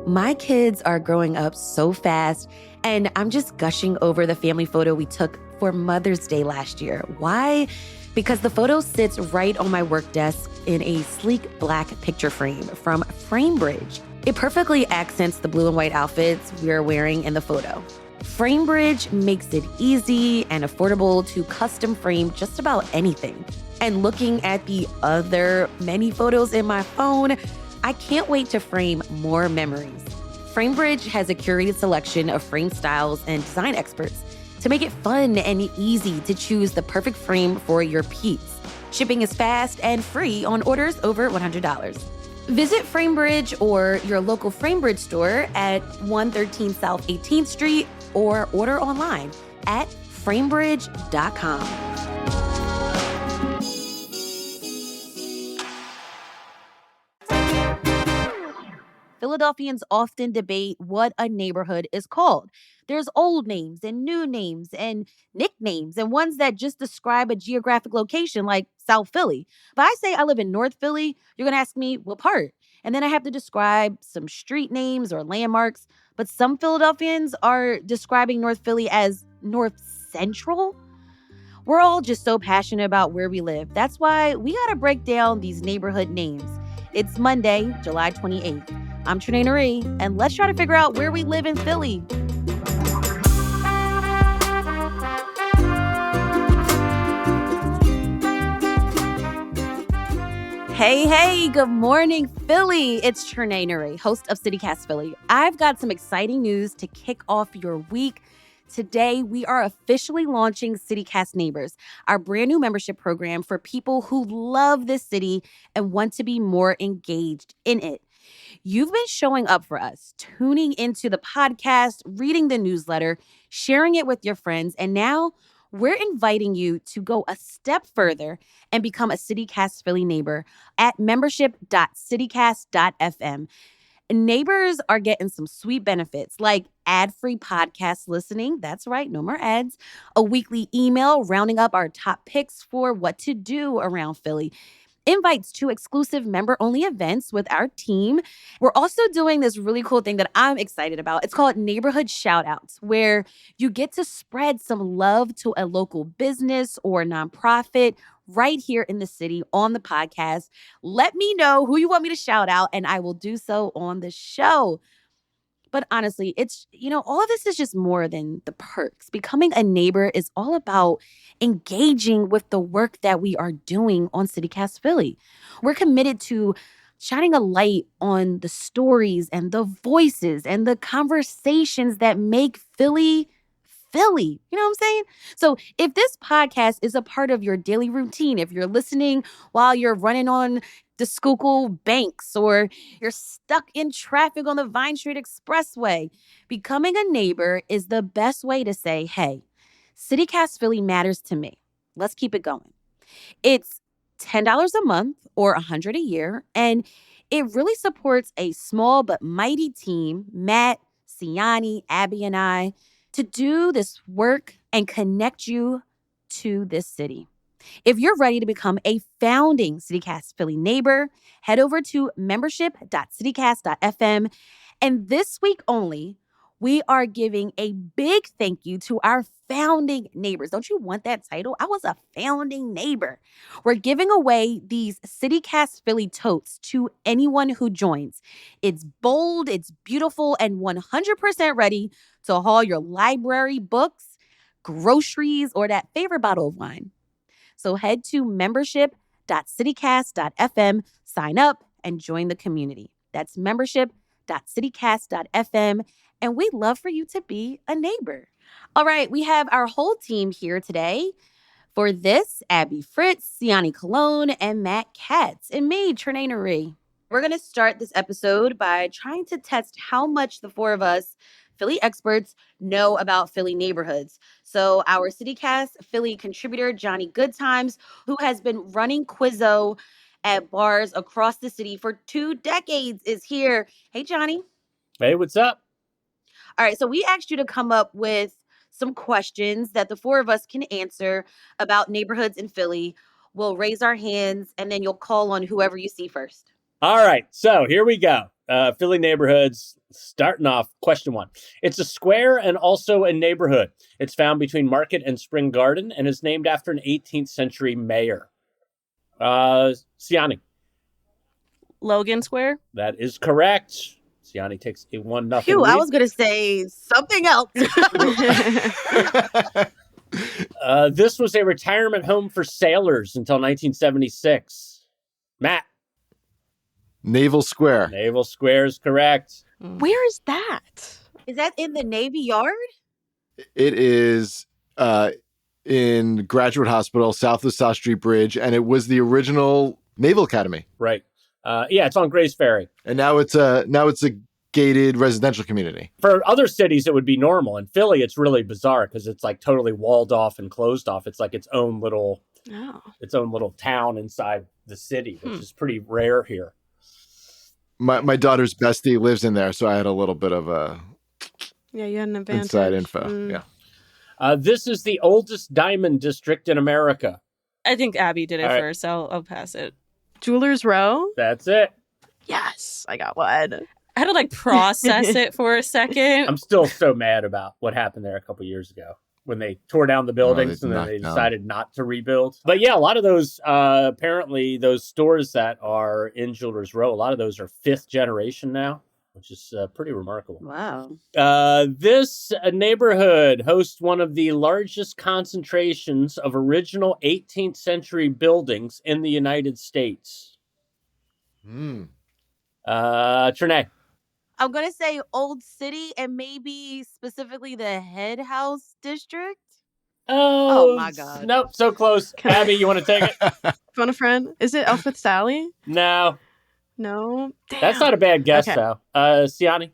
My kids are growing up so fast, and I'm just gushing over the family photo we took for Mother's Day last year. Why? Because the photo sits right on my work desk in a sleek black picture frame from FrameBridge. It perfectly accents the blue and white outfits we're wearing in the photo. FrameBridge makes it easy and affordable to custom frame just about anything. And looking at the other many photos in my phone, I can't wait to frame more memories. FrameBridge has a curated selection of frame styles and design experts to make it fun and easy to choose the perfect frame for your piece. Shipping is fast and free on orders over $100. Visit FrameBridge or your local FrameBridge store at 113 South 18th Street or order online at framebridge.com. Philadelphians often debate what a neighborhood is called. There's old names and new names and nicknames and ones that just describe a geographic location like South Philly. If I say I live in North Philly, you're going to ask me what part. And then I have to describe some street names or landmarks. But some Philadelphians are describing North Philly as North Central. We're all just so passionate about where we live. That's why we got to break down these neighborhood names. It's Monday, July 28th. I'm Trinae Marie, and let's try to figure out where we live in Philly. Hey, good morning, Philly. It's Trinae Marie, host of CityCast Philly. I've got some exciting news to kick off your week. Today, we are officially launching CityCast Neighbors, our brand new membership program for people who love this city and want to be more engaged in it. You've been showing up for us, tuning into the podcast, reading the newsletter, sharing it with your friends, and now we're inviting you to go a step further and become a CityCast Philly neighbor at membership.citycast.fm. Neighbors are getting some sweet benefits like ad-free podcast listening. That's right, no more ads. A weekly email rounding up our top picks for what to do around Philly. Invites to exclusive member-only events with our team. We're also doing this really cool thing that I'm excited about. It's called Neighborhood Shoutouts, where you get to spread some love to a local business or nonprofit right here in the city on the podcast. Let me know who you want me to shout out, and I will do so on the show. But honestly, all of this is just more than the perks. Becoming a neighbor is all about engaging with the work that we are doing on CityCast Philly. We're committed to shining a light on the stories and the voices and the conversations that make Philly Philly. You know what I'm saying? So if this podcast is a part of your daily routine, if you're listening while you're running on the Schuylkill Banks or you're stuck in traffic on the Vine Street Expressway, becoming a neighbor is the best way to say, hey, CityCast Philly matters to me. Let's keep it going. It's $10 a month or $100 a year, and it really supports a small but mighty team, Matt, Siani, Abby, and I, to do this work and connect you to this city. If you're ready to become a founding CityCast Philly neighbor, head over to membership.citycast.fm. And this week only, we are giving a big thank you to our founding neighbors. Don't you want that title? I was a founding neighbor. We're giving away these CityCast Philly totes to anyone who joins. It's bold, it's beautiful, and 100% ready to haul your library, books, groceries, or that favorite bottle of wine. So head to membership.citycast.fm, sign up, and join the community. That's membership.citycast.fm, and we'd love for you to be a neighbor. All right, we have our whole team here today. For this, Abby Fritz, Siani Cologne, and Matt Katz, and me, Trinae Marie. We're going to start this episode by trying to test how much the four of us Philly experts know about Philly neighborhoods. So our CityCast Philly contributor, Johnny Goodtimes, who has been running Quizzo at bars across the city for 2 decades, is here. Hey, Johnny. Hey, what's up? All right, so we asked you to come up with some questions that the four of us can answer about neighborhoods in Philly. We'll raise our hands, and then you'll call on whoever you see first. All right, so here we go. Philly neighborhoods. Starting off, question 1. It's a square and also a neighborhood. It's found between Market and Spring Garden and is named after an 18th century mayor. Siani. Logan Square. That is correct. Siani takes a 1-0 Phew, lead. I was going to say something else. This was a retirement home for sailors until 1976. Matt. Naval Square. Naval Square is correct. Where is that? Is that in the Navy Yard? It is in Graduate Hospital, south of South Street Bridge, and it was the original Naval Academy. Right. Yeah, it's on Grays Ferry. And now it's a gated residential community. For other cities, it would be normal. In Philly, it's really bizarre because it's like totally walled off and closed off. It's like its own little town inside the city, which is pretty rare here. My daughter's bestie lives in there, so I had a little bit of a you had an advantage. Inside info. Yeah. This is the oldest diamond district in America. I think Abby did it first. I'll pass it. Jewelers Row. That's it. Yes, I got one. I had to process it for a second. I'm still so mad about what happened there a couple years ago when they tore down the buildings and then they decided not to rebuild. But yeah, a lot of those, apparently those stores that are in Jewelers Row, a lot of those are 5th generation now, which is pretty remarkable. Wow. This neighborhood hosts one of the largest concentrations of original 18th century buildings in the United States. Trinae. I'm going to say Old City and maybe specifically the Head House District. Oh my God. Nope, so close. Abby, you want to take it? Phone a friend. Is it Elfith Sally? No. No? Damn. That's not a bad guess, though. Siani?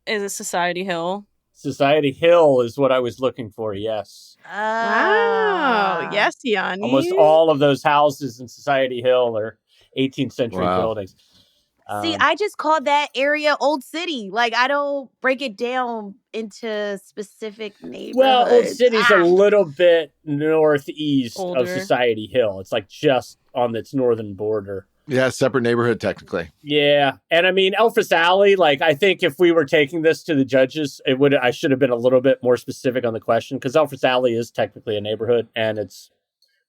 Is it Society Hill? Society Hill is what I was looking for, yes. Wow. Yes, Siani. Almost all of those houses in Society Hill are 18th century buildings. See, I just called that area Old City. I don't break it down into specific neighborhoods. Well, Old City's a little bit northeast Older. of Society Hill. It's just on its northern border. Yeah, separate neighborhood, technically. Yeah. And I mean, Elfis Alley, I think if we were taking this to the judges, I should have been a little bit more specific on the question because Elfis Alley is technically a neighborhood and it's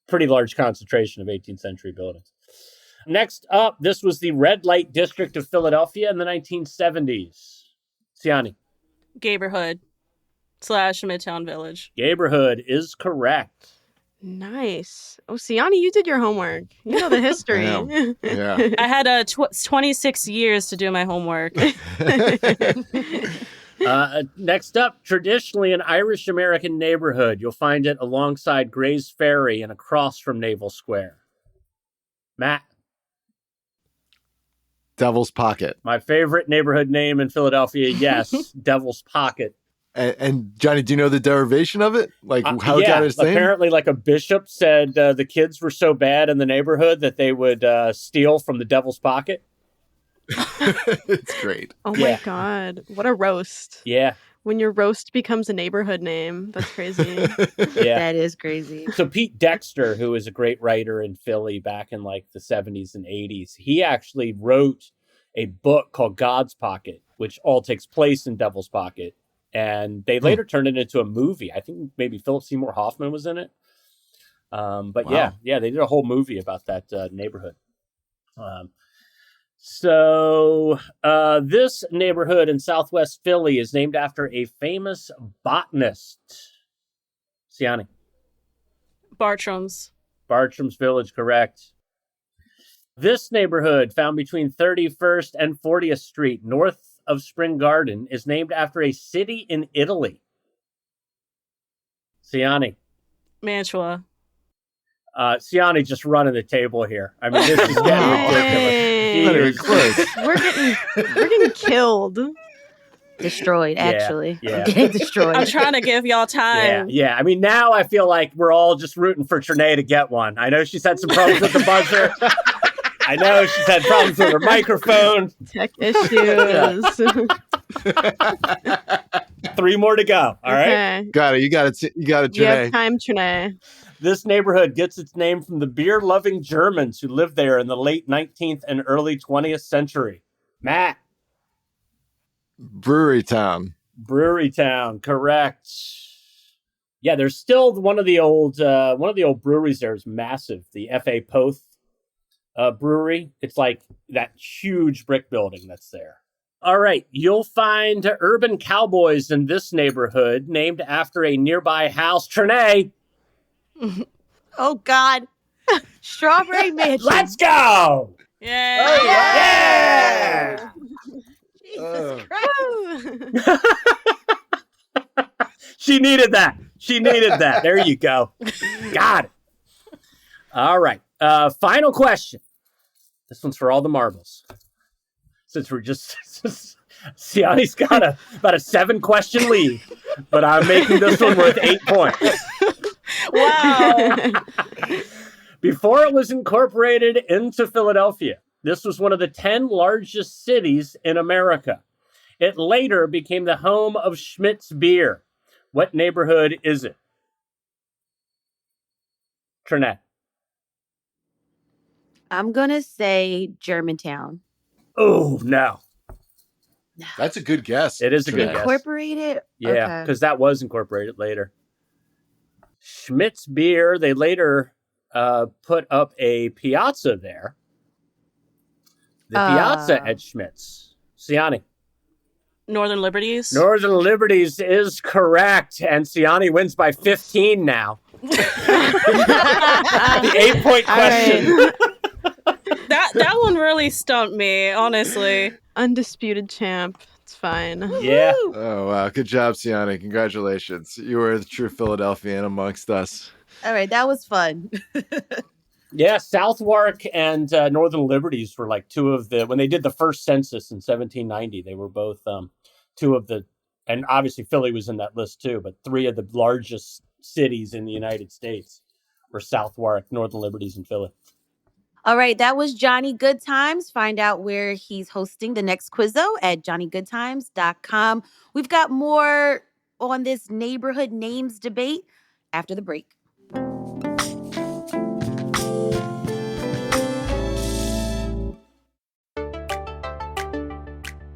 pretty large concentration of 18th century buildings. Next up, this was the red light district of Philadelphia in the 1970s. Siani. Gayborhood / Midtown Village. Gayborhood is correct. Nice. Oh, Siani, you did your homework. You know the history. Yeah. I had 26 years to do my homework. Next up, traditionally an Irish-American neighborhood. You'll find it alongside Grays Ferry and across from Naval Square. Matt. Devil's Pocket. My favorite neighborhood name in Philadelphia, yes, Devil's Pocket. And Johnny, do you know the derivation of it? How it got its name? Apparently, a bishop said the kids were so bad in the neighborhood that they would steal from the Devil's Pocket. It's great. Oh my God. What a roast. Yeah. When your roast becomes a neighborhood name. That's crazy. Yeah. That is crazy. So Pete Dexter, who was a great writer in Philly back in the 70s and 80s, he actually wrote a book called God's Pocket, which all takes place in Devil's Pocket. And they later turned it into a movie. I think maybe Philip Seymour Hoffman was in it. But wow. yeah, they did a whole movie about that neighborhood. So this neighborhood in Southwest Philly is named after a famous botanist. Siani. Bartram's Village, correct. This neighborhood, found between 31st and 40th Street, north of Spring Garden, is named after a city in Italy. Siani. Mantua. Siani just running the table here. I mean, this is getting ridiculous. Not even close. We're getting killed. Destroyed, actually. Yeah. Getting destroyed. I'm trying to give y'all time. Yeah. I mean, now I feel like we're all just rooting for Trinae to get one. I know she's had some problems with the buzzer. I know she's had problems with her microphone. Tech issues. 3 more to go. All right. Got it. You got it. You got it, Trinae. You have time, Trinae. This neighborhood gets its name from the beer-loving Germans who lived there in the late 19th and early 20th century. Matt. Brewery Town. Brewery Town, correct. Yeah, there's still one of the old breweries there is massive. The F.A. Poth brewery. It's like that huge brick building that's there. All right, you'll find urban cowboys in this neighborhood named after a nearby house. Trinae, Oh, God. Strawberry Mansion. let's go! Yeah. Jesus Uh. Christ. She needed that. There you go. Got it. All right. Final question. This one's for all the marbles. Since we're just Siani's got about a 7-question lead, but I'm making this one worth 8 points. Wow. Before it was incorporated into Philadelphia, this was one of the 10 largest cities in America. It later became the home of Schmidt's beer. What neighborhood is it? Trinette. I'm going to say Germantown. Oh, no. That's a good guess. It is a good guess. Incorporated? Yeah, because that was incorporated later. Schmidt's beer, they later put up a piazza there. The piazza at Schmidt's. Siani. Northern Liberties. Northern Liberties is correct, and Siani wins by 15 now. The 8-point question. Right. That one really stumped me, honestly. Undisputed champ. It's fine. Yeah. Oh, wow. Good job, Siani. Congratulations. You were the true Philadelphian amongst us. All right, that was fun. Yeah, Southwark and Northern Liberties were like two of the, when they did the first census in 1790, they were both two of the, and obviously Philly was in that list too, but 3 of the largest cities in the United States were Southwark, Northern Liberties, and Philly. All right, that was Johnny Goodtimes. Find out where he's hosting the next Quizzo at johnnygoodtimes.com. We've got more on this neighborhood names debate after the break.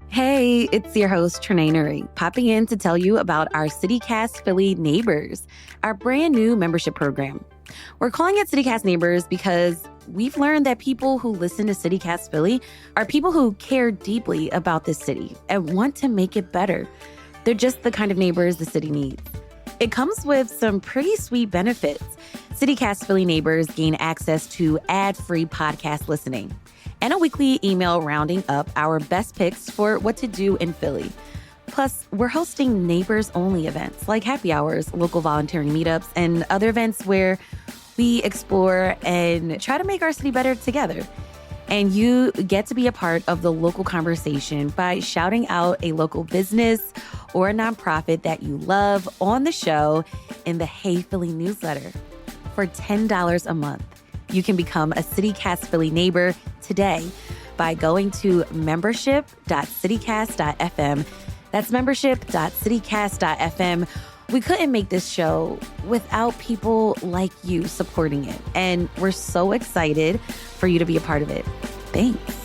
Hey, it's your host, Trinae Nuri, popping in to tell you about our CityCast Philly Neighbors, our brand new membership program. We're calling it CityCast Neighbors because we've learned that people who listen to CityCast Philly are people who care deeply about this city and want to make it better. They're just the kind of neighbors the city needs. It comes with some pretty sweet benefits. CityCast Philly Neighbors gain access to ad-free podcast listening and a weekly email rounding up our best picks for what to do in Philly. Plus, we're hosting neighbors-only events like happy hours, local volunteering meetups, and other events where we explore and try to make our city better together. And you get to be a part of the local conversation by shouting out a local business or a nonprofit that you love on the show in the Hey Philly newsletter. For $10 a month, you can become a CityCast Philly neighbor today by going to membership.citycast.fm. That's membership.citycast.fm. We couldn't make this show without people like you supporting it, and we're so excited for you to be a part of it. Thanks.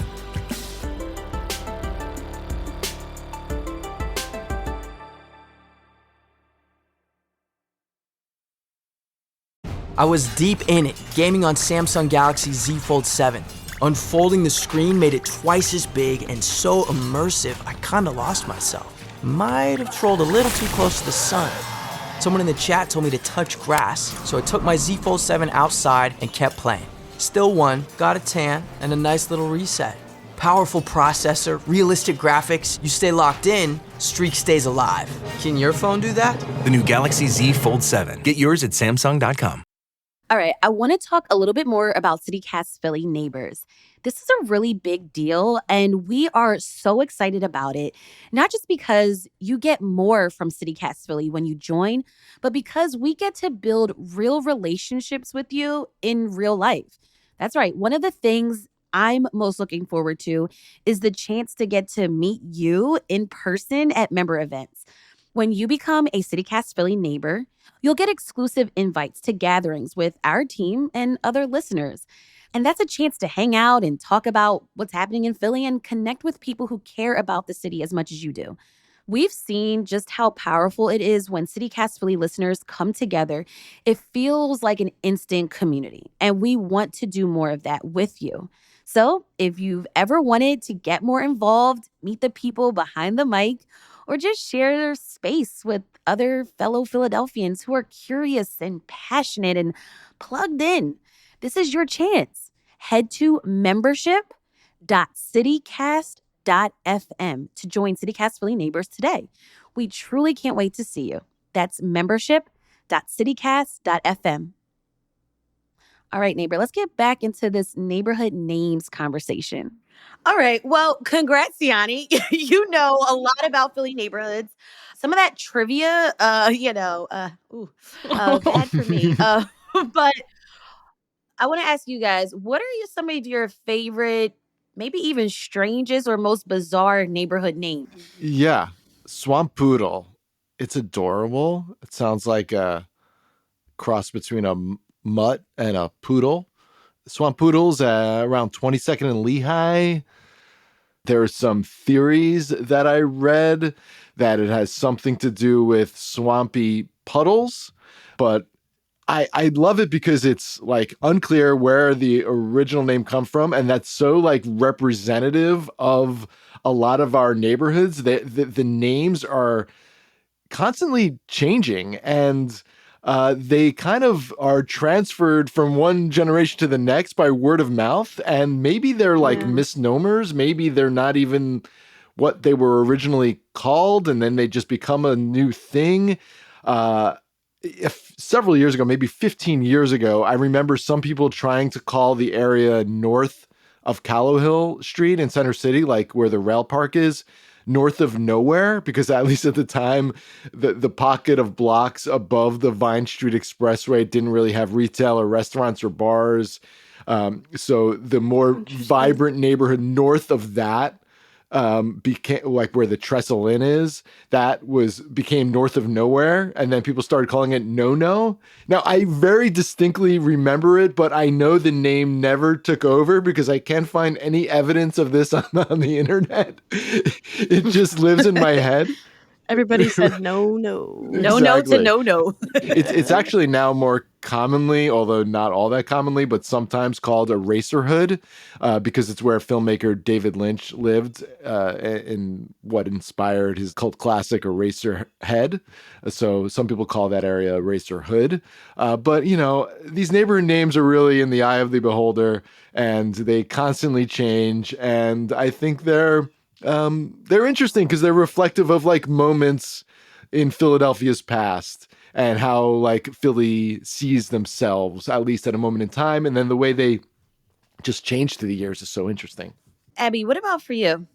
I was deep in it, gaming on Samsung Galaxy Z Fold 7. Unfolding the screen made it twice as big and so immersive, I kinda lost myself. Might have trolled a little too close to the sun. Someone in the chat told me to touch grass, so I took my Z Fold 7 outside and kept playing. Still won, got a tan, and a nice little reset. Powerful processor, realistic graphics, you stay locked in, streak stays alive. Can your phone do that? The new Galaxy Z Fold 7. Get yours at Samsung.com. All right, I want to talk a little bit more about CityCast Philly Neighbors. This is a really big deal, and we are so excited about it, not just because you get more from CityCast Philly when you join, but because we get to build real relationships with you in real life. That's right. One of the things I'm most looking forward to is the chance to get to meet you in person at member events. When you become a CityCast Philly neighbor, you'll get exclusive invites to gatherings with our team and other listeners. And that's a chance to hang out and talk about what's happening in Philly and connect with people who care about the city as much as you do. We've seen just how powerful it is when CityCast Philly listeners come together. It feels like an instant community, and we want to do more of that with you. So, if you've ever wanted to get more involved, meet the people behind the mic, or just share space with other fellow Philadelphians who are curious and passionate and plugged in, this is your chance. Head to membership.citycast.fm to join CityCast Philly neighbors today. We truly can't wait to see you. That's membership.citycast.fm. All right, neighbor, let's get back into this neighborhood names conversation. All right. Well, congrats, Yanni. You know a lot about Philly neighborhoods. Some of that trivia, bad for me. But I want to ask you guys, what are some of your favorite, maybe even strangest or most bizarre neighborhood names? Yeah. Swamp Poodle. It's adorable. It sounds like a cross between a mutt and a poodle. Swamp Poodle's around 22nd and Lehigh. There are some theories that I read that it has something to do with swampy puddles, but I love it because it's like unclear where the original name come from, and that's so like representative of a lot of our neighborhoods. The names are constantly changing, and they kind of are transferred from one generation to the next by word of mouth. And maybe they're like misnomers. Maybe they're not even what they were originally called, and then they just become a new thing. If several years ago, maybe 15 years ago, I remember some people trying to call the area north of Callowhill Street in Center City, like where the rail park is, north of nowhere, because at least at the time, the pocket of blocks above the Vine Street Expressway didn't really have retail or restaurants or bars. So the more vibrant neighborhood north of that became like where the Trestle Inn is, became north of nowhere, and then people started calling it No. Now I very distinctly remember it, but I know the name never took over because I can't find any evidence of this on the internet. It just lives in my head. Everybody said no. No Exactly. to no. It's actually now more commonly, although not all that commonly, but sometimes called Eraserhood, because it's where filmmaker David Lynch lived, in what inspired his cult classic Eraserhead. So some people call that area Eraserhood. But you know, these neighborhood names are really in the eye of the beholder, and they constantly change. And I think they're interesting because they're reflective of like moments in Philadelphia's past and how like Philly sees themselves, at least at a moment in time. And then the way they just change through the years is so interesting. Abby, what about for you?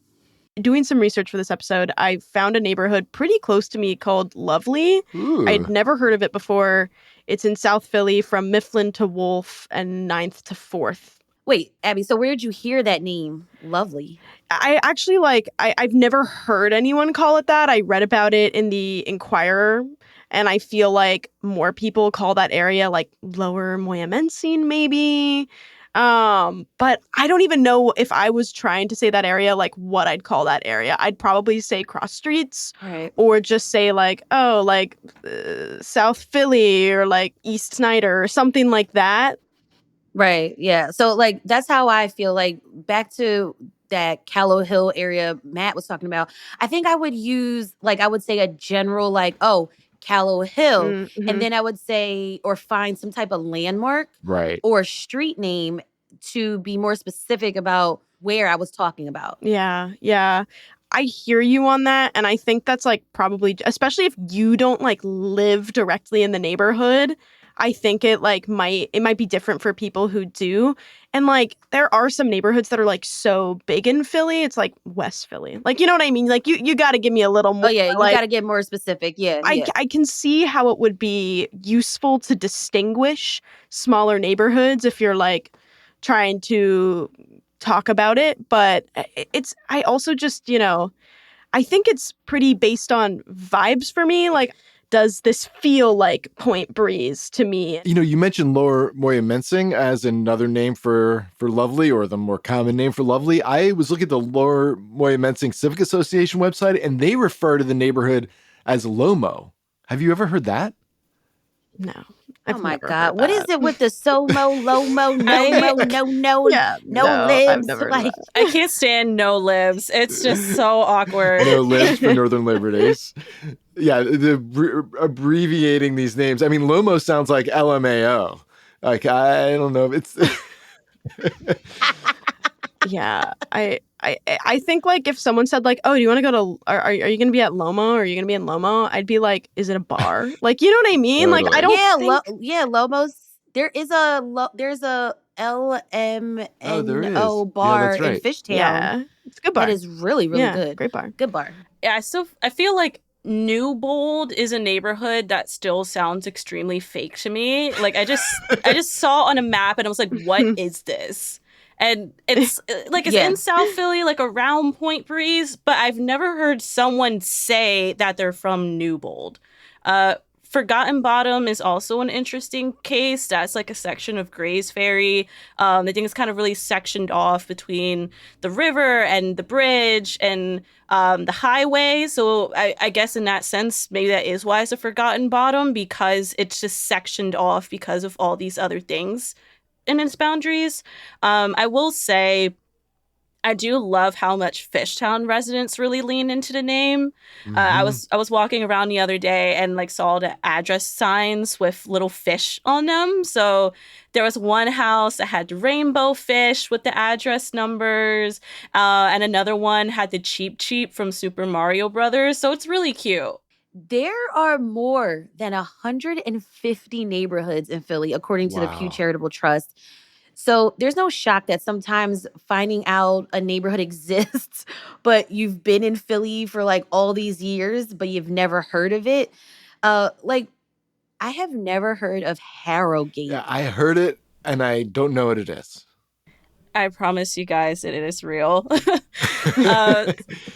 Doing some research for this episode, I found a neighborhood pretty close to me called Lovely. Ooh. I'd never heard of it before. It's in South Philly from Mifflin to Wolf and 9th to 4th. Wait, Abby, so where did you hear that name? Lovely. I actually I've never heard anyone call it that. I read about it in the Inquirer, and I feel like more people call that area like Lower Moyamensing maybe. But I don't even know if I was trying to say that area, like what I'd call that area. I'd probably say cross streets, Right. or just say like, oh, like South Philly or like East Snyder or something like that. Right. Yeah. So like that's how I feel, like back to that Callow Hill area Matt was talking about. I think I would use, like, I would say a general like, oh, Callow Hill. Mm-hmm. And then I would say or find some type of landmark Right. or street name to be more specific about where I was talking about. Yeah. I hear you on that. And I think that's like probably, especially if you don't like live directly in the neighborhood, I think it might be different for people who do. And like there are some neighborhoods that are like so big in Philly, it's like West Philly. Like, you know what I mean? Like you got to give me a little more. Oh yeah, you like, got to get more specific. Yeah. I can see how it would be useful to distinguish smaller neighborhoods if you're like trying to talk about it. But I also just, I think it's pretty based on vibes for me. Like does this feel like Point Breeze to me? You know, you mentioned Lower Moyamensing as another name for lovely, or the more common name for lovely. I was looking at the Lower Moyamensing Civic Association website, and they refer to the neighborhood as Lomo. Have you ever heard that? No. Oh I've my never God. heard What is that. it with the SOMO, LOMO, no, Yeah, no I've libs? never heard Like, of I can't stand no libs. It's just so awkward. No libs for Northern Liberties. Yeah, abbreviating these names. I mean, Lomo sounds like LMAO. Like, I don't know. It's Yeah, I think like if someone said like, "Oh, do you want to go to? Are you going to be at Lomo? Or are you going to be in Lomo?" I'd be like, "Is it a bar?" Like, you know what I mean? Like, I Totally. don't think. Lomos. There's a Oh, there LMNO is. Yeah, bar that's in right. Fishtown Yeah, it's a good bar. that is really, really Yeah, good. great bar. Good bar. Yeah, I feel like Newbold is a neighborhood that still sounds extremely fake to me. Like I just saw on a map and I was like, what is this? And it's like it's Yeah. in South Philly, like around Point Breeze, but I've never heard someone say that they're from Newbold. Forgotten Bottom is also an interesting case. That's like a section of Gray's Ferry. I think it's kind of really sectioned off between the river and the bridge and the highway. So I guess in that sense, maybe that is why it's a Forgotten Bottom, because it's just sectioned off because of all these other things in its boundaries. I will say, I do love how much Fishtown residents really lean into the name. I was walking around the other day and like saw the address signs with little fish on them. So there was one house that had rainbow fish with the address numbers, and another one had the Cheep Cheep from Super Mario Brothers. So it's really cute. There are more than 150 neighborhoods in Philly, according to the Pew Wow. Charitable Trust. So there's no shock that sometimes finding out a neighborhood exists, but you've been in Philly for like all these years, but you've never heard of it. Like I have never heard of Harrogate. Yeah, I heard it, and I don't know what it is. I promise you guys it is real.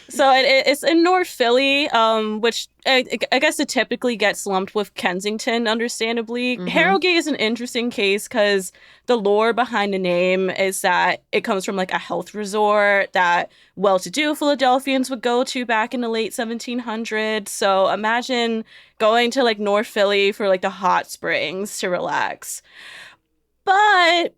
So it's in North Philly, which I guess it typically gets lumped with Kensington, understandably. Mhm. Harrogate is an interesting case because the lore behind the name is that it comes from like a health resort that well-to-do Philadelphians would go to back in the late 1700s. So imagine going to like North Philly for like the hot springs to relax. But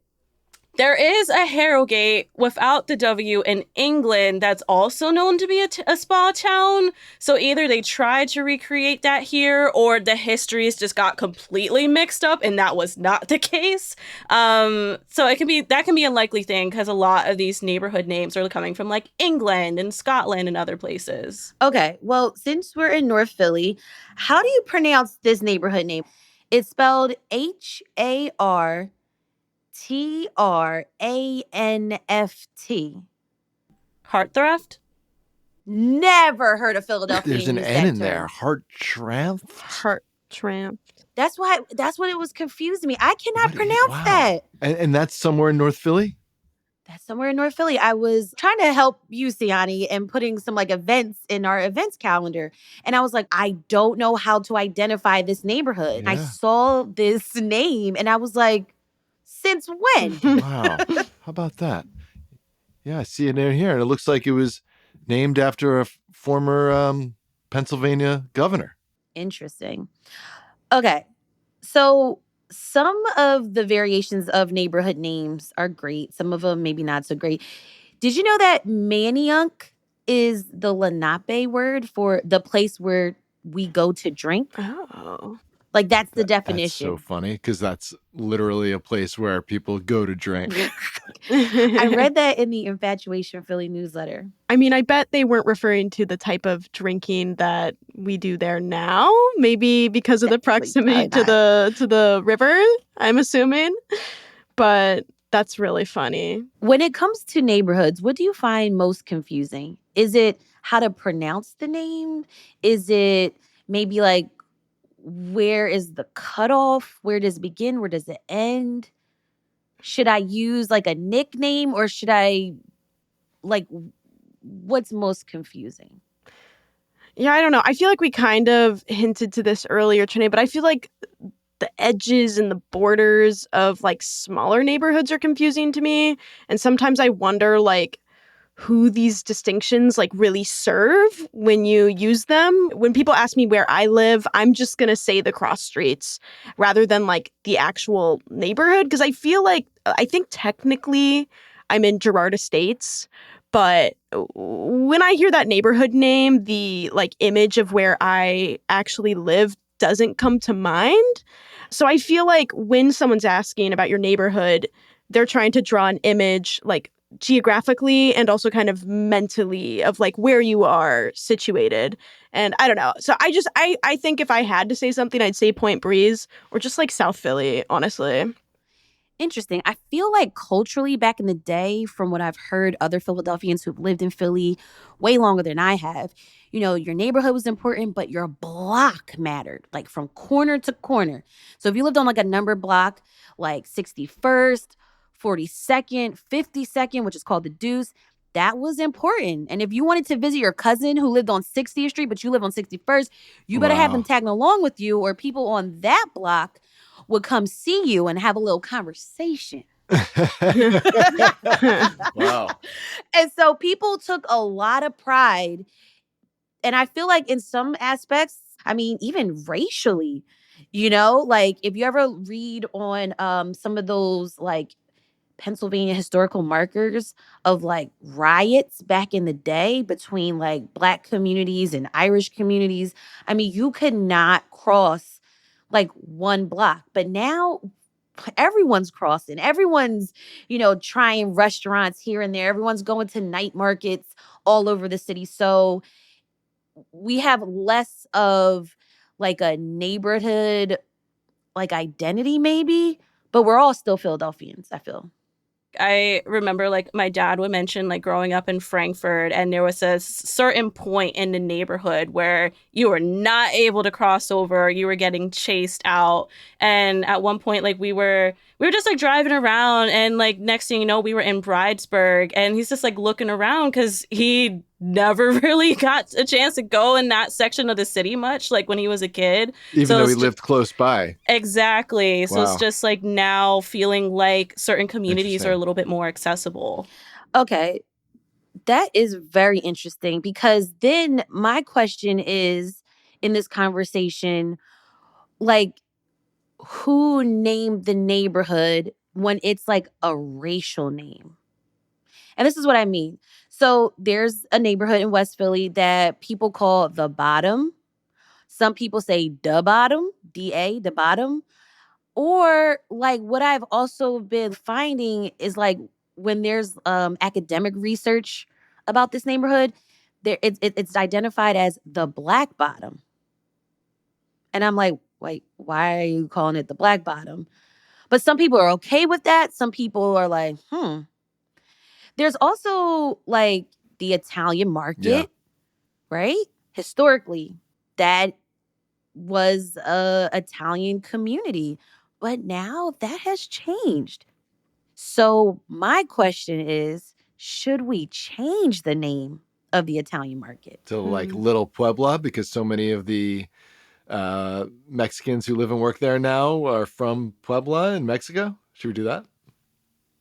there is a Harrogate without the W in England that's also known to be a spa town. So either they tried to recreate that here, or the histories just got completely mixed up, and that was not the case. So that can be a likely thing because a lot of these neighborhood names are coming from like England and Scotland and other places. Okay, well, since we're in North Philly, how do you pronounce this neighborhood name? It's spelled Hartranft. Heartthrift? Never heard a Philadelphia There's an use N that in there. term. Hartranft? Heart tramp. That's what it was confusing me. I cannot What pronounce wow. that. And that's somewhere in North Philly? That's somewhere in North Philly. I was trying to help you, Siani, and putting some like events in our events calendar. And I was like, I don't know how to identify this neighborhood. I Yeah. saw this name and I was like, since when? Wow. How about that? Yeah, I see it in here. And it looks like it was named after a former Pennsylvania governor. Interesting. Okay. So some of the variations of neighborhood names are great. Some of them maybe not so great. Did you know that Manayunk is the Lenape word for the place where we go to drink? Oh. Like that's the That's definition. so funny because that's literally a place where people go to drink. I read that in the Infatuation Philly newsletter. I mean, I bet they weren't referring to the type of drinking that we do there now. Maybe because of the Definitely, proximity probably to the river, I'm assuming. But that's really funny. When it comes to neighborhoods, what do you find most confusing? Is it how to pronounce the name? Is it maybe like where is the cutoff? Where does it begin? Where does it end? Should I use like a nickname or should I like what's most confusing? Yeah, I don't know. I feel like we kind of hinted to this earlier, Trinae, but I feel like the edges and the borders of like smaller neighborhoods are confusing to me. And sometimes I wonder like who these distinctions like really serve when you use them. When people ask me where I live, I'm just going to say the cross streets rather than like the actual neighborhood because I think technically I'm in Girard Estates, but when I hear that neighborhood name, the like image of where I actually live doesn't come to mind. So I feel like when someone's asking about your neighborhood, they're trying to draw an image like geographically and also kind of mentally of like where you are situated. And I don't know. So I think if I had to say something, I'd say Point Breeze or just like South Philly, honestly. Interesting. I feel like culturally back in the day, from what I've heard other Philadelphians who've lived in Philly way longer than I have, your neighborhood was important, but your block mattered, like from corner to corner. So if you lived on like a number block, like 61st, 42nd, 52nd, which is called the Deuce, that was important. And if you wanted to visit your cousin who lived on 60th Street, but you live on 61st, you better have them Wow. tagging along with you, or people on that block would come see you and have a little conversation. Wow. And so people took a lot of pride. And I feel like in some aspects, I mean, even racially, like if you ever read on some of those like Pennsylvania historical markers of like riots back in the day between like Black communities and Irish communities, I mean, you could not cross like one block. But now everyone's crossing. Everyone's, trying restaurants here and there. Everyone's going to night markets all over the city. So we have less of like a neighborhood like identity maybe, but we're all still Philadelphians, I feel. I remember like my dad would mention like growing up in Frankfurt, and there was a certain point in the neighborhood where you were not able to cross over, you were getting chased out. And at one point, like we were just like driving around, and like next thing you know, we were in Bridesburg, and he's just like looking around because he never really got a chance to go in that section of the city much, like when he was a kid. Even So though it's he lived close by. exactly. So it's Wow. just like now feeling like certain communities are a Interesting. little bit more accessible. Okay, that is very interesting because then my question is in this conversation, like, who named the neighborhood when it's like a racial name? And this is what I mean. So there's a neighborhood in West Philly that people call the Bottom. Some people say the Bottom, DA, the Bottom. Or like what I've also been finding is like when there's academic research about this neighborhood, it's identified as the Black Bottom. And I'm like, wait, why are you calling it the Black Bottom? But some people are okay with that. Some people are like, There's also like the Italian Yeah. market, right? Historically, that was a Italian community, but now that has changed. So my question is, should we change the name of the Italian market? To like Little Puebla because so many of the Mexicans who live and work there now are from Puebla in Mexico. Should we do that?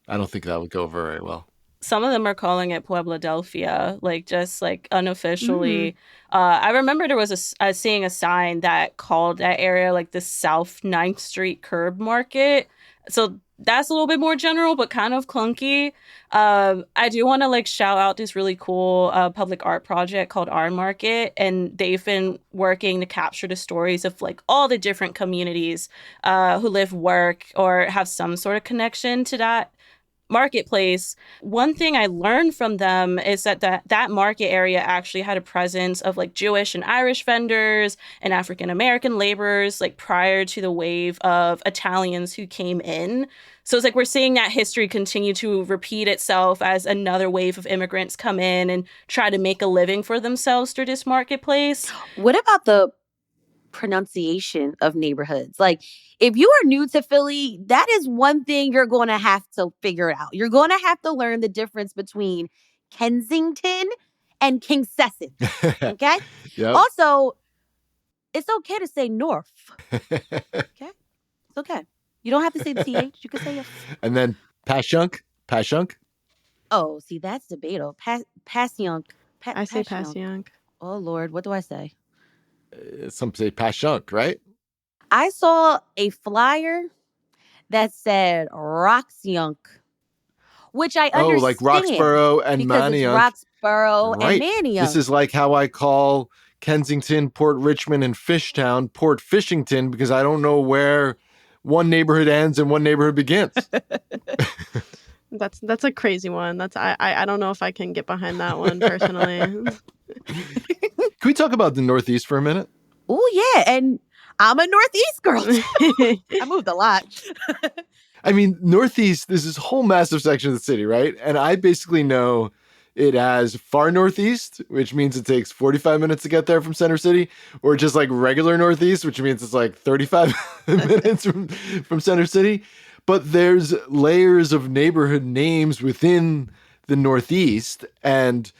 I don't think that would go very well. Some of them are calling it Puebladelphia, like just like unofficially. Mm. I remember there was seeing a sign that called that area like the South 9th Street Curb Market. So that's a little bit more general, but kind of clunky. I do want to like shout out this really cool public art project called Art Market, and they've been working to capture the stories of like all the different communities who live, work, or have some sort of connection to that marketplace. One thing I learned from them is that market area actually had a presence of like Jewish and Irish vendors and African American laborers like prior to the wave of Italians who came in. So it's like we're seeing that history continue to repeat itself as another wave of immigrants come in and try to make a living for themselves through this marketplace. What about the pronunciation of neighborhoods? Like, if you are new to Philly, that is one thing you're going to have to figure out. You're going to have to learn the difference between Kensington and King Sesson. Okay? Yep. Also, it's okay to say North. Okay? It's okay. You don't have to say the TH. You can say it. And then Pashunk. Oh, see, that's debatable. Passyunk. I say Passyunk. Passyunk. Oh, Lord. What do I say? Some say Pashunk, right? I saw a flyer that said Roxyunk, which I Oh, like understand Roxborough and because it's Manayunk. Roxborough and Right. Manayunk. This is like how I call Kensington, Port Richmond, and Fishtown Port Fishington, because I don't know where one neighborhood ends and one neighborhood begins. That's a crazy one. I don't know if I can get behind that one personally. Can we talk about the Northeast for a minute? Oh, yeah. And I'm a Northeast girl. I moved a lot. I mean, Northeast, there's this whole massive section of the city, right? And I basically know it as far Northeast, which means it takes 45 minutes to get there from Center City, or just like regular Northeast, which means it's like 35 minutes from Center City. But there's layers of neighborhood names within the Northeast. And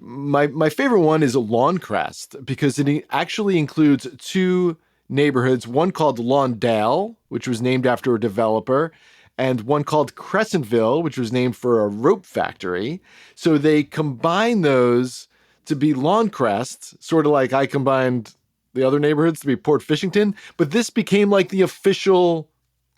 my favorite one is Lawncrest, because it actually includes two neighborhoods, one called Lawndale, which was named after a developer, and one called Crescentville, which was named for a rope factory. So they combine those to be Lawncrest, sort of like I combined the other neighborhoods to be Port Fishington, but this became like the official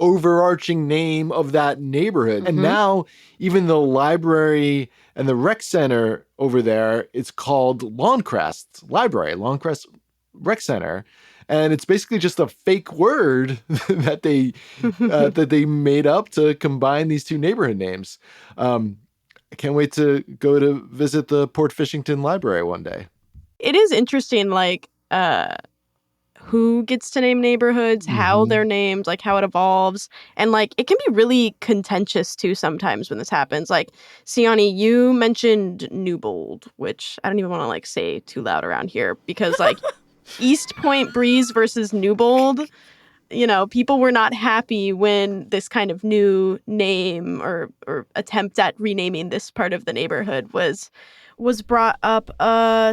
overarching name of that neighborhood. Mm-hmm. And now even the library and the rec center over there, it's called Lawncrest Library, Lawncrest Rec Center. And it's basically just a fake word that they made up to combine these two neighborhood names. I can't wait to go to visit the Port Fishington Library one day. It is interesting, like, who gets to name neighborhoods, how they're named, like how it evolves. And like, it can be really contentious too sometimes when this happens. Like, Siani, you mentioned Newbold, which I don't even want to like say too loud around here because like East Point Breeze versus Newbold, you know, people were not happy when this kind of new name or attempt at renaming this part of the neighborhood was brought up.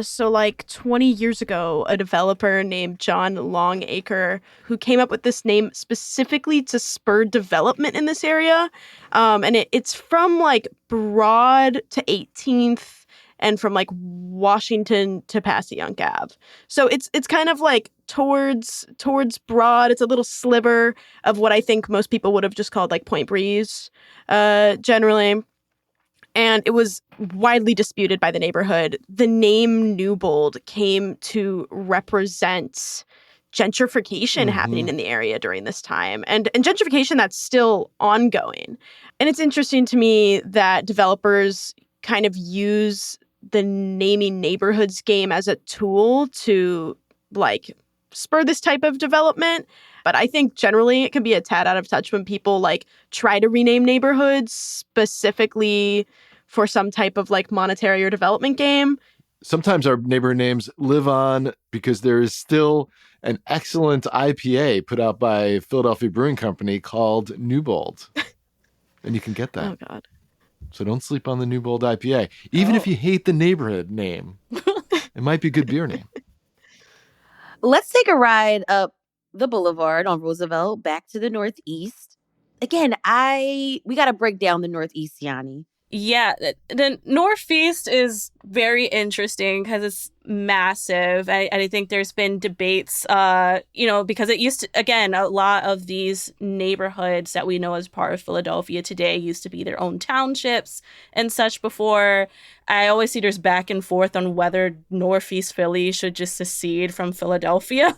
So like 20 years ago, a developer named John Longacre, who came up with this name specifically to spur development in this area. And it's from like Broad to 18th and from like Washington to Passyunk Ave. So it's kind of like towards Broad. It's a little sliver of what I think most people would have just called like Point Breeze, generally. And it was widely disputed by the neighborhood. The name Newbold came to represent gentrification happening in the area during this time. And gentrification that's still ongoing. And it's interesting to me that developers kind of use the naming neighborhoods game as a tool to like spur this type of development. But I think generally it can be a tad out of touch when people like try to rename neighborhoods specifically for some type of like monetary or development game. Sometimes our neighborhood names live on because there is still an excellent IPA put out by Philadelphia Brewing Company called Newbold. And you can get that. Oh, God. So don't sleep on the Newbold IPA. Even if you hate the neighborhood name, it might be a good beer name. Let's take a ride up the boulevard on Roosevelt back to the Northeast. Again, we got to break down the Northeast, Yanni. Yeah, the Northeast is very interesting because it's massive. I think there's been debates, because it used to, again, a lot of these neighborhoods that we know as part of Philadelphia today used to be their own townships and such before. I always see there's back and forth on whether Northeast Philly should just secede from Philadelphia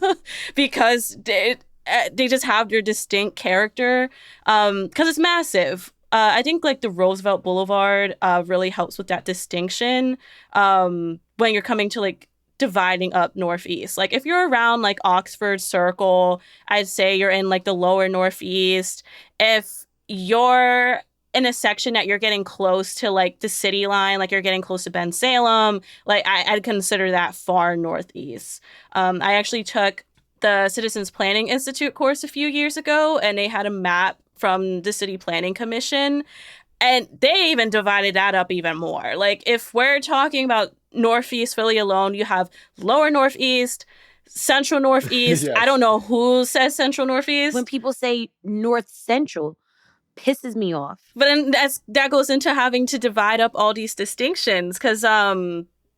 because they just have their distinct character because it's massive. I think like the Roosevelt Boulevard really helps with that distinction when you're coming to like dividing up Northeast. Like if you're around like Oxford Circle, I'd say you're in like the lower Northeast. If you're in a section that you're getting close to like the city line, like you're getting close to Ben Salem, like I'd consider that far Northeast. I actually took the Citizens Planning Institute course a few years ago, and they had a map from the City Planning Commission, and they even divided that up even more. Like if we're talking about Northeast Philly alone, you have Lower Northeast, Central Northeast. I Yes. don't know who says Central Northeast. When people say North Central, pisses me off. But then that goes into having to divide up all these distinctions because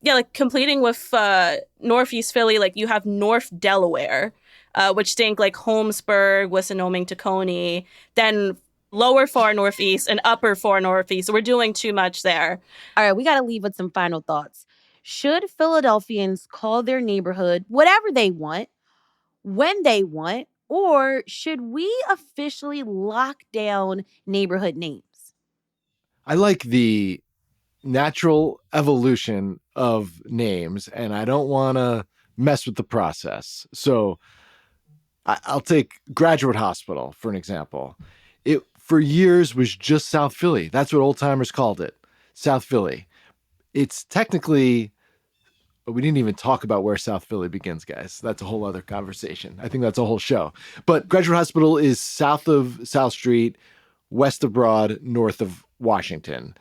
yeah, like completing with Northeast Philly, like you have North Delaware, which think like Holmesburg, Wissinoming, Tacony, then lower far northeast and upper far northeast. So we're doing too much there. All right, we got to leave with some final thoughts. Should Philadelphians call their neighborhood whatever they want, when they want, or should we officially lock down neighborhood names? I like the natural evolution of names, and I don't want to mess with the process. So I'll take Graduate Hospital for an example. It for years was just South Philly. That's what old timers called it, South Philly. It's technically, we didn't even talk about where South Philly begins, guys. That's a whole other conversation. I think that's a whole show. But Graduate Hospital is south of South Street, west of Broad, north of Washington.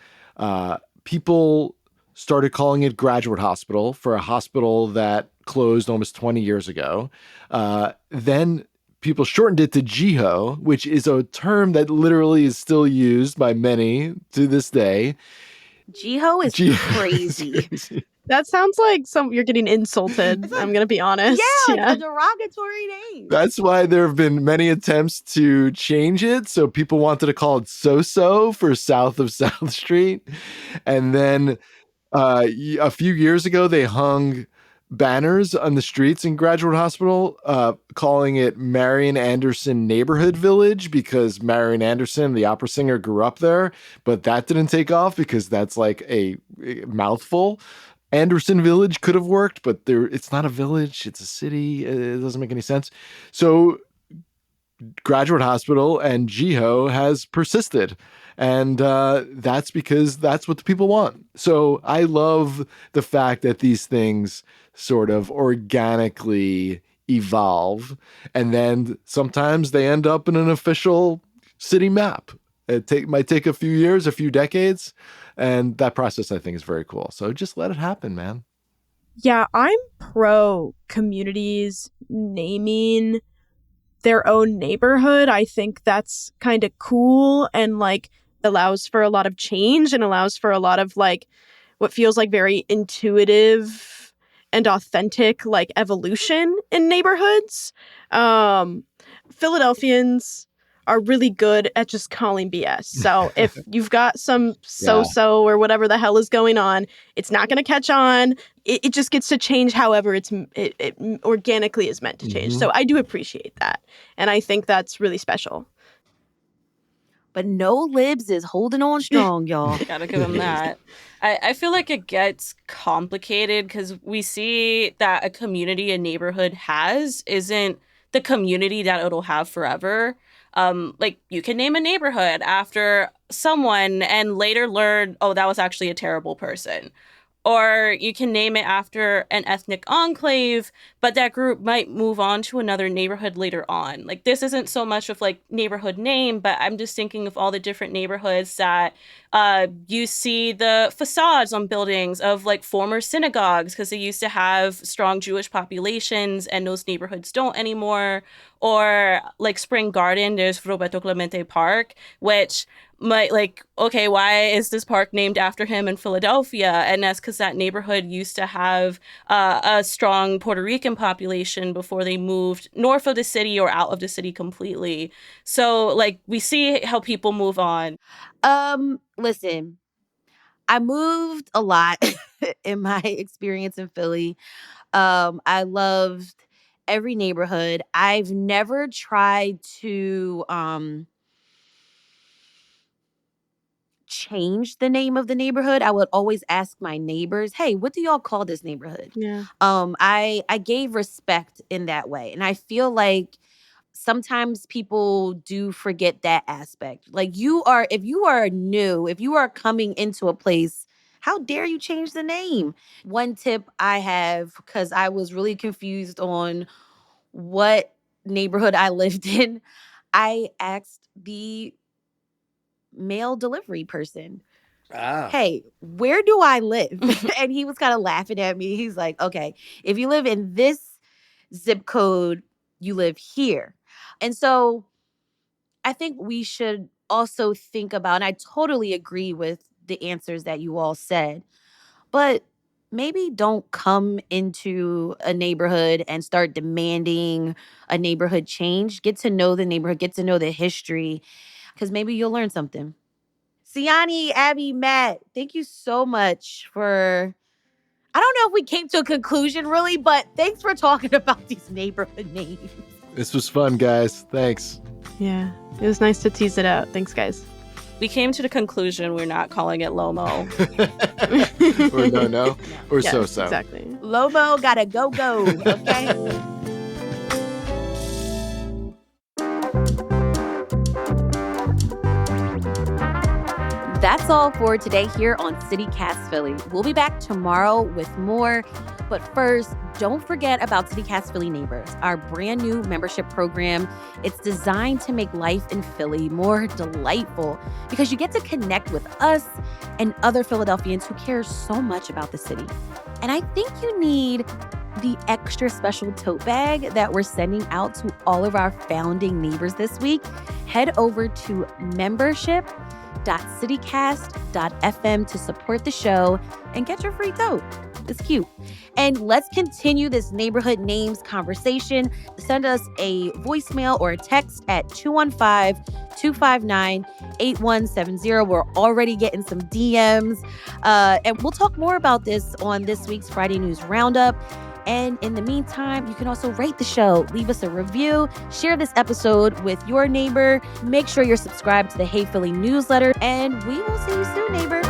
People started calling it Graduate Hospital for a hospital that closed almost 20 years ago. Then people shortened it to GHO, which is a term that literally is still used by many to this day. GHO is crazy. That sounds like you're getting insulted. I'm going to be honest. Yeah, a derogatory name. That's why there have been many attempts to change it. So people wanted to call it So-So for south of South Street. And then a few years ago, they hung banners on the streets in Graduate Hospital calling it Marian Anderson Neighborhood Village because Marian Anderson, the opera singer, grew up there. But that didn't take off because that's like a mouthful. Anderson Village could have worked, but it's not a village. It's a city. It doesn't make any sense. So Graduate Hospital and GHO has persisted. And that's because that's what the people want. So I love the fact that these things sort of organically evolve. And then sometimes they end up in an official city map. It might take a few years, a few decades. And that process, I think, is very cool. So just let it happen, man. Yeah, I'm pro communities naming their own neighborhood. I think that's kind of cool and like allows for a lot of change and allows for a lot of like what feels like very intuitive and authentic like evolution in neighborhoods. Philadelphians are really good at just calling BS. So if you've got some so-so or whatever the hell is going on, it's not going to catch on. It just gets to change however it organically is meant to change. Mm-hmm. So I do appreciate that. And I think that's really special. But No Libs is holding on strong, y'all. Gotta give them that. I feel like it gets complicated because we see that a community a neighborhood has isn't the community that it'll have forever. Like you can name a neighborhood after someone and later learn, oh, that was actually a terrible person. Or you can name it after an ethnic enclave, but that group might move on to another neighborhood later on. Like this isn't so much of like neighborhood name, but I'm just thinking of all the different neighborhoods that you see the facades on buildings of like former synagogues because they used to have strong Jewish populations and those neighborhoods don't anymore. Or like Spring Garden, there's Roberto Clemente Park, which might like, okay, why is this park named after him in Philadelphia? And that's because that neighborhood used to have a strong Puerto Rican population before they moved north of the city or out of the city completely. So like we see how people move on. Listen, I moved a lot in my experience in Philly. I loved every neighborhood. I've never tried to change the name of the neighborhood. I would always ask my neighbors, "Hey, what do y'all call this neighborhood?" Yeah. I gave respect in that way, and I feel like sometimes people do forget that aspect. Like if you are new, if you are coming into a place, how dare you change the name? One tip I have, because I was really confused on what neighborhood I lived in, I asked the mail delivery person, Hey, where do I live? And he was kind of laughing at me. He's like, okay, if you live in this zip code, you live here. And so I think we should also think about, and I totally agree with the answers that you all said, but maybe don't come into a neighborhood and start demanding a neighborhood change. Get to know the neighborhood, get to know the history, because maybe you'll learn something. Siani, Abby, Matt, thank you so much for. I don't know if we came to a conclusion really, but thanks for talking about these neighborhood names. This was fun, guys. Thanks. Yeah, it was nice to tease it out. Thanks, guys. We came to the conclusion we're not calling it Lomo. Or no, or Yes, so-so. Exactly. Lobo gotta go, okay? That's all for today here on CityCast Philly. We'll be back tomorrow with more. But first, don't forget about CityCast Philly Neighbors, our brand new membership program. It's designed to make life in Philly more delightful because you get to connect with us and other Philadelphians who care so much about the city. And I think you need the extra special tote bag that we're sending out to all of our founding neighbors this week. Head over to membership.citycast.fm to support the show and get your free tote. It's cute. And let's continue this neighborhood names conversation. Send us a voicemail or a text at 215-259-8170. We're already getting some DMs. And we'll talk more about this on this week's Friday News Roundup. And in the meantime, you can also rate the show, leave us a review, share this episode with your neighbor. Make sure you're subscribed to the Hey Philly newsletter, and we will see you soon, neighbor.